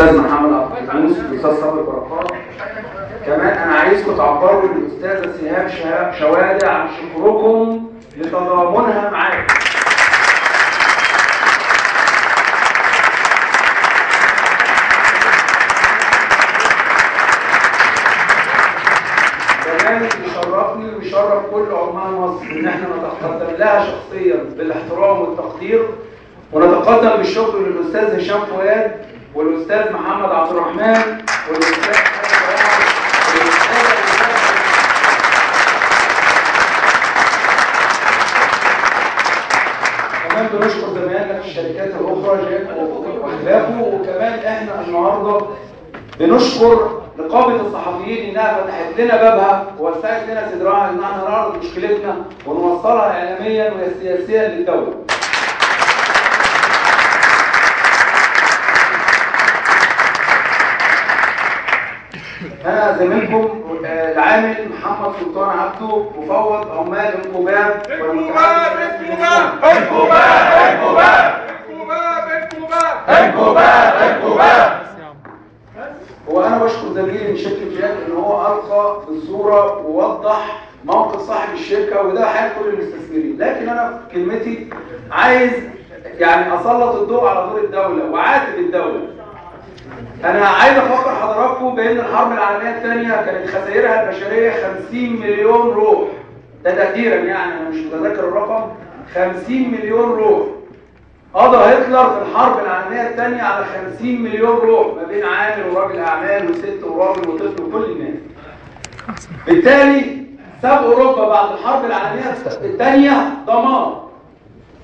الاستاذ محمد عبد القدوس، الاستاذ صابر بركات. كمان انا عايزكم تعبروا للاستاذه سهام شوادة عن شكركم لتضامنها معاكم. كمان يشرفني ويشرف كل عمال مصر ان احنا نتقدم لها شخصيا بالاحترام والتقدير، ونتقدم بالشكر للاستاذ هشام فؤاد والاستاذ محمد عبد الرحمن والاستاذ كمان بنشكر زمايلنا في الشركات الاخرى واخلافه. وكمان احنا النهارده بنشكر نقابه الصحفيين انها فتحت لنا بابها ووسعت لنا صدرها ان احنا نعرض مشكلتنا ونوصلها اعلاميا وسياسيا للدوله. أنا زميلكم العامل محمد سلطان عبده، مفوض عمال انكوباب وأنا بشكر زميلي من شركة جاك إن هو ألقى بالصورة ووضح موقف صاحب الشركة، وده حال كل المستثمرين. لكن أنا في كلمتي عايز يعني أسلط الضوء على دور الدولة وعاتب الدولة. أنا عايز أفكر حضراتكم بأن الحرب العالمية الثانية كانت خسائرها البشرية 50 مليون روح، ده تقديرا يعني أنا مش متذكر الرقم، 50 مليون روح. قضى هتلر في الحرب العالمية الثانية على 50 مليون روح ما بين عامل وراجل أعمال وست وراجل وطفل وكل الناس. بالتالي ساب أوروبا بعد الحرب العالمية الثانية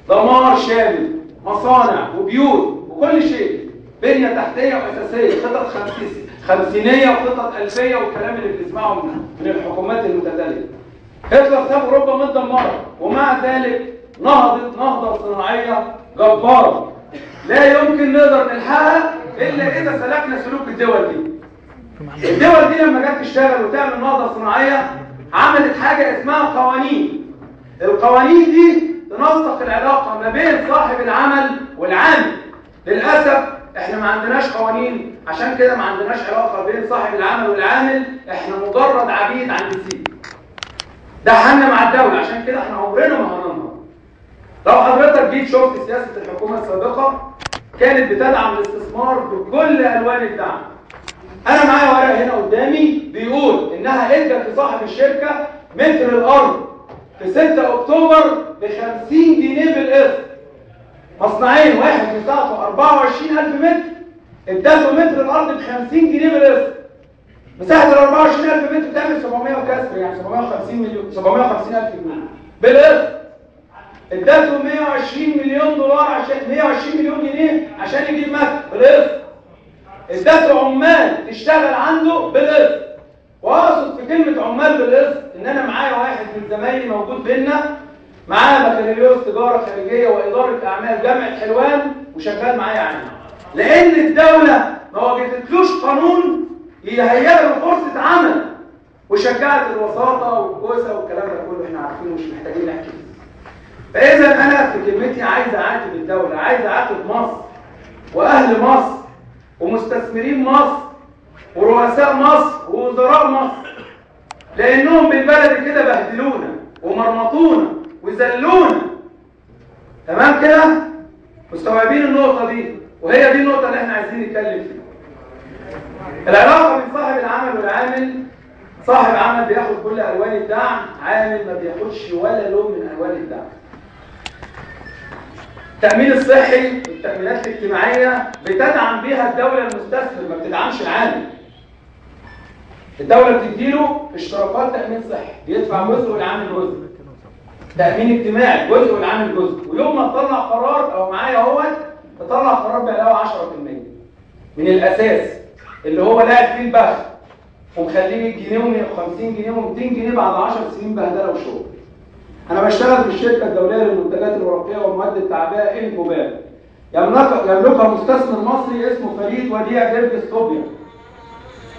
دمار شامل، مصانع وبيوت وكل شيء، بنية تحتية وأساسية، خطط خمسينية وخطط ألفية والكلام اللي بنسمعه من الحكومات المتتالية. هتلر ساب أوروبا متدمرة، ومع ذلك نهضت نهضة صناعية جبارة لا يمكن نقدر نلحقها إلا إذا سلكنا سلوك الدول دي. الدول دي لما جت تشتغل وتعمل نهضة صناعية عملت حاجة اسمها قوانين. القوانين دي تنسق العلاقة ما بين صاحب العمل والعامل. للأسف احنا ما عندناش قوانين، عشان كده ما عندناش علاقة بين صاحب العمل والعامل، احنا مجرد عبيد عند السيد. ده حالنا مع الدولة، عشان كده احنا عمرنا ما هننهض. لو حضرتك جيت شفت سياسة الحكومة السابقة كانت بتدعم الاستثمار بكل ألوان الدعم. أنا معايا ورق هنا قدامي بيقول إنها ادت لصاحب الشركة متر الأرض في 6 أكتوبر ب 50 جنيه بالقسط. مصنعين، واحد مساحته 24000 متر ادته متر الأرض ب 50 جنيه بالقسط. مساحة ال 24000 متر تعمل 700 وكسر، يعني 750,000 جنيه بالقسط. ادته 120 مليون دولار عشان 120 مليون جنيه عشان يجيب مكتب بالقسط. ادته عمال تشتغل عنده بالقسط. واقصد في كلمه عمال بالقسط ان انا معايا واحد من زمايلي موجود بينا معاه بكالوريوس تجاره خارجيه واداره اعمال جامعه حلوان وشغال معايا عنها، لان الدوله ما وجدتلوش قانون يهيئ له فرصه عمل وشجعت الوساطه والكوسه والكلام ده كله احنا عارفينه مش محتاجين نحكي فيه. فاذا انا في كلمتي عايز اعاتب الدوله، عايز اعاتب مصر واهل مصر ومستثمرين مصر ورؤساء مصر ووزراء مصر، لانهم بالبلد كده بهدلونا ومرمطونا وذلونا. تمام كده؟ مستوعبين النقطه دي؟ وهي دي النقطه اللي احنا عايزين نتكلم فيها. العلاقه بين صاحب العمل والعامل، صاحب عمل بياخد كل الوان الدعم، عامل ما بياخدش ولا لون من الوان الدعم. التأمين الصحي والتأمينات الاجتماعية بتدعم بيها الدولة المستثمر، ما بتدعمش العامل. الدولة بتديله اشتراكات تأمين صحي، بيدفع جزء والعامل جزء. تأمين اجتماعي جزء والعامل جزء، ويوم ما تطلع قرار او معايا اهوت تطلع قرار بعلاوة 10% من الأساس اللي هو لاعب فيه البخت ومخليه 100 جنيه و150 جنيه و200 جنيه بعد 10 سنين بهدلة وشغل. أنا بشتغل في الشركة الدولية للمنتجات الورقية والمواد التعبئة انكوباب. يملكها مستثمر مصري اسمه فريد وديع جرجس طوبيا.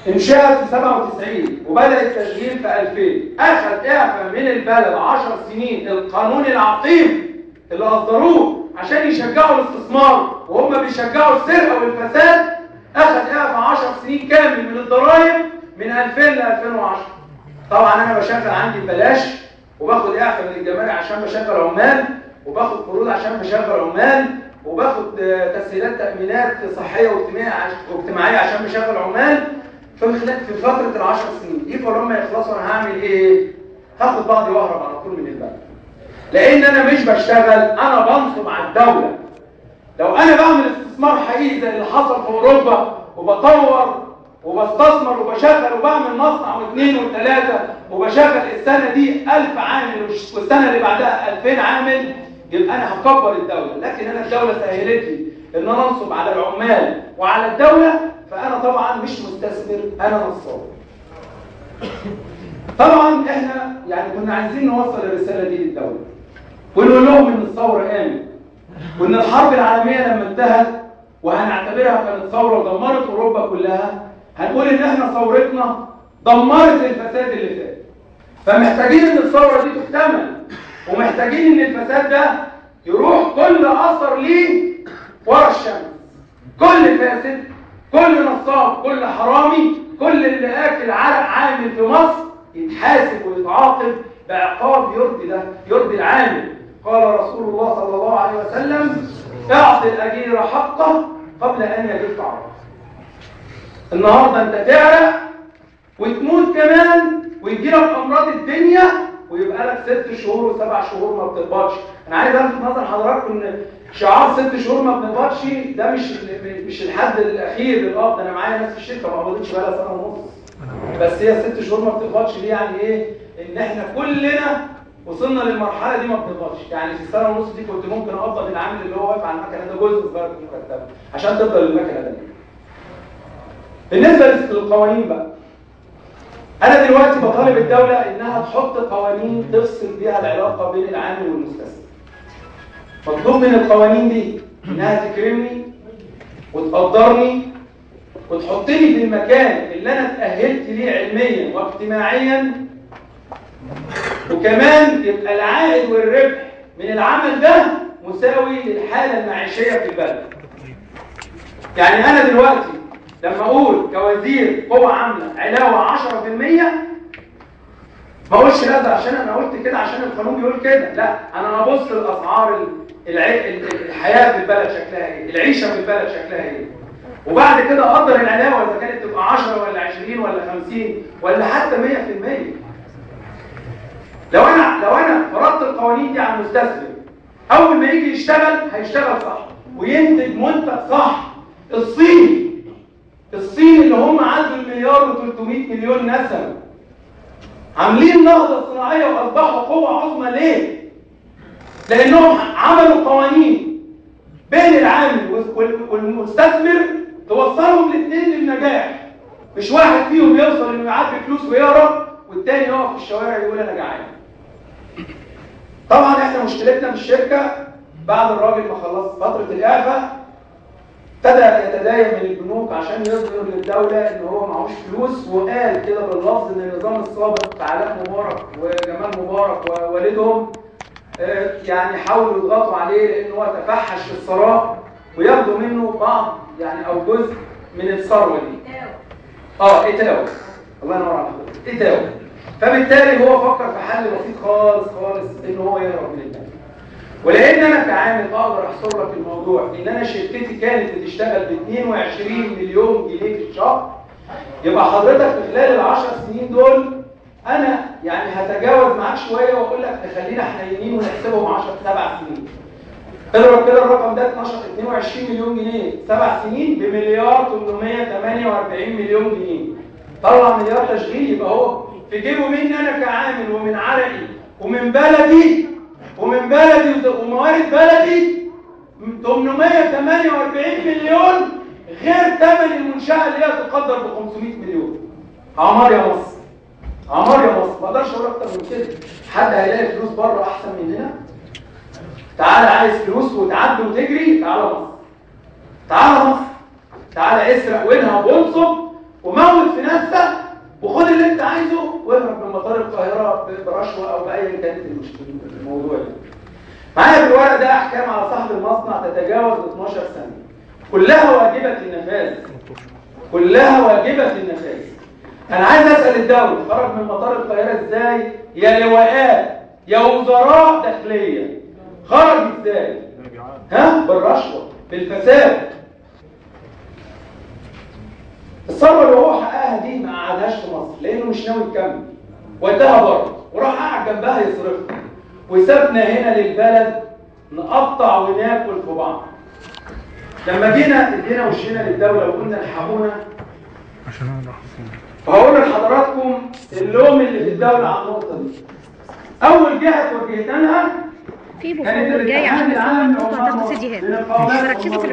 انشأت في 97 وبدأ التشغيل في 2000. أخذ إعفاء من البلد 10 سنين، القانون العقيم اللي أصدروه عشان يشجعوا الاستثمار وهم بيشجعوا السرقة والفساد، أخذ 2000 ل 2010. طبعا انا بشغل عندي ببلاش، وباخد اعفاء من الجمارك عشان بشغل عمال، وباخد قروض عشان بشغل عمال، وباخد تسهيلات تامينات صحيه واجتماعيه عشان بشغل عمال في فتره ال10 سنين دي. فلما يخلصوا انا هعمل ايه؟ هاخد بعضي واهرب على طول من البلد، لان انا مش بشتغل، انا بنصب على الدوله. لو انا بعمل استثمار حقيقي زي اللي حصل في اوروبا، وبطور وبستثمر وبشغل وبعمل مصنع واثنين وثلاثه، وبشغل السنه دي 1000 عامل والسنه اللي بعدها 2000 عامل، يبقى انا هكبر الدوله. لكن انا الدوله سهلت لي ان انا انصب على العمال وعلى الدوله، فانا طبعا مش مستثمر، انا نصاب. طبعا احنا يعني كنا عايزين نوصل الرساله دي للدوله، ونقول لهم ان الثوره قامت، وان الحرب العالميه لما انتهت وهنعتبرها كانت ثوره ودمرت اوروبا كلها، هنقول ان احنا ثورتنا دمرت الفساد اللي فات. فمحتاجين ان الثوره دي تكتمل، ومحتاجين ان الفساد ده يروح كل اثر ليه ورا الشمس. كل فاسد، كل نصاب، كل حرامي، كل اللي اكل عرق عامل في مصر يتحاسب ويتعاقب بعقاب يرضي العامل. قال رسول الله صلى الله عليه وسلم: اعط الاجير حقه قبل ان يجف عرقه. النهارده انت تعرق وتموت كمان، ويجيلك امراض الدنيا، ويبقى لك 6 شهور و7 شهور ما بتقبضش. انا عايز الفت نظر حضراتكم ان شعار 6 شهور ما بنقبضش ده مش الحد الاخير للقبض. انا معايا ناس في الشركه ما قبضتش بقى لها سنه ونص، بس هي 6 شهور ما بتقبضش دي يعني ايه؟ ان احنا كلنا وصلنا للمرحله دي ما بتقبضش. يعني في السنه ونص دي كنت ممكن اقبض العامل اللي هو واقف على المكنه ده جزء صغير من مرتبه عشان تفضل المكنه ده. بالنسبه للقوانين بقى، انا دلوقتي بطالب الدوله انها تحط قوانين تفصل بيها العلاقه بين العامل والمستثمر. مطلوب من القوانين دي انها تكرمني وتقدرني وتحطني في المكان اللي انا اتاهلت ليه علميا واجتماعيا، وكمان يبقى العائد والربح من العمل ده مساوي للحاله المعيشيه في البلد. يعني انا دلوقتي لما اقول كوزير قوة عاملة علاوة 10%، ما اقولش لا ده عشان انا قلت كده عشان القانون بيقول كده، لا، انا ابص للاسعار الحياة في البلد شكلها ايه، العيشة في البلد شكلها ايه، وبعد كده اقدر العلاوة اذا كانت تبقى 10 ولا 20 ولا 50 ولا حتى 100%. لو انا فرضت القوانين دي على المستثمر، اول ما يجي يشتغل هيشتغل صح وينتج منتج صح. الصين اللي هم عندهم 1.3 مليار نسمة عاملين نهضة صناعية وأصبحوا قوة عظمى. ليه؟ لأنهم عملوا قوانين بين العامل والمستثمر توصلهم الاثنين للنجاح، مش واحد فيهم يوصل إنه يعبي فلوس ويهرب والتاني يقف في الشوارع يقول أنا جعان. طبعا احنا مشكلتنا في الشركة بعد الراجل ما خلص فترة الإعفاء ابتدى يتداين من البنوك عشان يظهر للدولة ان هو معهوش فلوس، وقال كده باللفظ ان النظام السابق علاء مبارك وجمال مبارك ووالدهم يعني حاولوا يضغطوا عليه لان هو تفحش في الثراء وياخدوا منه بعض يعني او جزء من الثروه دي. اتاوه. الله ينور على حضرتك، اتاوه. فبالتالي هو فكر في حل بسيط خالص ان هو يهرب من البلد. ولان انا كعامل اقدر احصر لك الموضوع ان انا شركتي كانت بتشتغل ب 22 مليون جنيه في الشهر، يبقى حضرتك في خلال ال10 سنين دول انا يعني هتجاوز معاك شويه واقول لك خلينا حنينين ونحسبهم 7 سنين. اضرب كده الرقم ده 22 مليون جنيه 7 سنين بمليار 848 مليون جنيه. طلع مليار تشغيل، يبقى هو في جيبه مني انا كعامل ومن عرقي ومن بلدي وموارد بلدي 848 مليون، غير ثمن المنشأة اللي هي تقدر ب 500 مليون. عمار يا مصر، عمار يا مصر، ما اقدرش اقول اكتر من كده. حد هيلاقي فلوس بره احسن مننا؟ تعالى عايز فلوس وتعدي وتجري، تعالى مصر. تعالى مصر، تعالى اسرق وانهب وانصب وموت في نفسك وخد اللي انت عايزه واهرب من مطار القاهره برشوه او بايا كانت الموضوع ده. معايا في الورق ده احكام على صاحب المصنع تتجاوز 12 سنه، كلها واجبه النفاذ، كلها واجبه النفاذ. انا عايز اسال الدوله خرج من مطار القاهره ازاي؟ يا لواءات يا وزراء داخليه، خرج ازاي؟ ها؟ بالرشوه، بالفساد. الثروه اللي هو حققها دي ما قعدهاش في مصر لانه مش ناوي يكمل، وداها بره وراح قاعد جنبها يصرفها، وسابنا هنا للبلد نقطع وناكل في بعض. لما جينا ادينا وشينا للدوله وقلنا الحقونا، وهقول لحضراتكم اللوم اللي في الدوله على النقطه دي. اول جهه توجهت لها في بخور جاي عشان نصور نقطع تحت سيديهات، مركزة في